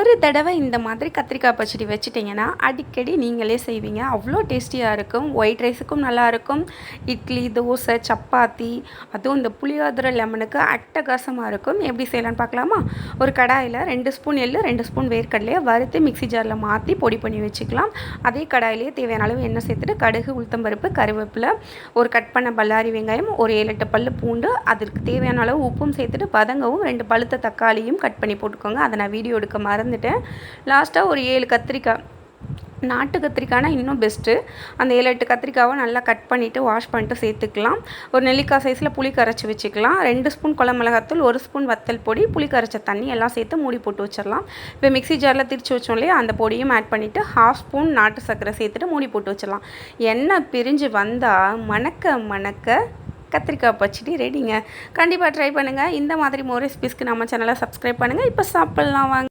ஒரு தடவை இந்த மாதிரி கத்திரிக்காய் பச்சடி வச்சுட்டிங்கன்னா அடிக்கடி நீங்களே செய்வீங்க. அவ்வளோ டேஸ்டியாக இருக்கும். ஒயிட் ரைஸுக்கும் நல்லாயிருக்கும். இட்லி, தோசை, சப்பாத்தி, அதுவும் இந்த புளியோதரை லெமனுக்கு அட்டகாசமாக இருக்கும். எப்படி செய்யலான்னு பார்க்கலாமா? ஒரு கடாயில் 2 ஸ்பூன் எள்ளு, 2 ஸ்பூன் வேர்க்கடலையை வறுத்து மிக்ஸி ஜாரில் மாற்றி பொடி பண்ணி வச்சுக்கலாம். அதே கடாயிலேயே தேவையான அளவு எண்ணெய் சேர்த்துட்டு கடுகு, உளுத்தம்பருப்பு, கருவேப்பிலை, ஒரு கட் பண்ண பல்லாரி வெங்காயம், ஒரு 7-8 பல்லு பூண்டு, அதற்கு தேவையான அளவு உப்பும் சேர்த்துட்டு வதங்கவும் 2 பழுத்த தக்காளியும் கட் பண்ணி போட்டுக்கோங்க. அதை நான் வீடியோ எடுக்க மறந்துட்டேன். லாஸ்ட்டாக ஒரு 7 கத்திரிக்காய், நாட்டு கத்திரிக்காய்னா இன்னும் பெஸ்ட்டு. அந்த 7-8 கத்திரிக்காவை நல்லா கட் பண்ணிவிட்டு வாஷ் பண்ணிட்டு சேர்த்துக்கலாம். ஒரு நெல்லிக்காய் சைஸில் புளி கரைச்சி வச்சுக்கலாம். 2 ஸ்பூன் குழம்பு மிளகாத்தூள், 1 ஸ்பூன் வத்தல் பொடி, புளி கரைச்ச தண்ணி எல்லாம் சேர்த்து மூடி போட்டு வச்சிடலாம். இப்போ மிக்ஸி ஜாரில் திரிச்சு வச்சோம் இல்லையா, அந்த பொடியும் ஆட் பண்ணிவிட்டு 1/2 ஸ்பூன் நாட்டு சர்க்கரை சேர்த்துட்டு மூடி போட்டு வச்சிடலாம். எண்ணெய் பிரிஞ்சு வந்தால் மணக்க மணக்க கத்திரிக்காய் பச்சடி ரெடிங்க. கண்டிப்பாக ட்ரை பண்ணுங்கள். இந்த மாதிரி மோர் ரெசிபீஸ்க்கு நம்ம சேனலை சப்ஸ்கிரைப் பண்ணுங்கள். இப்போ சாப்பிட்லாம் வாங்க.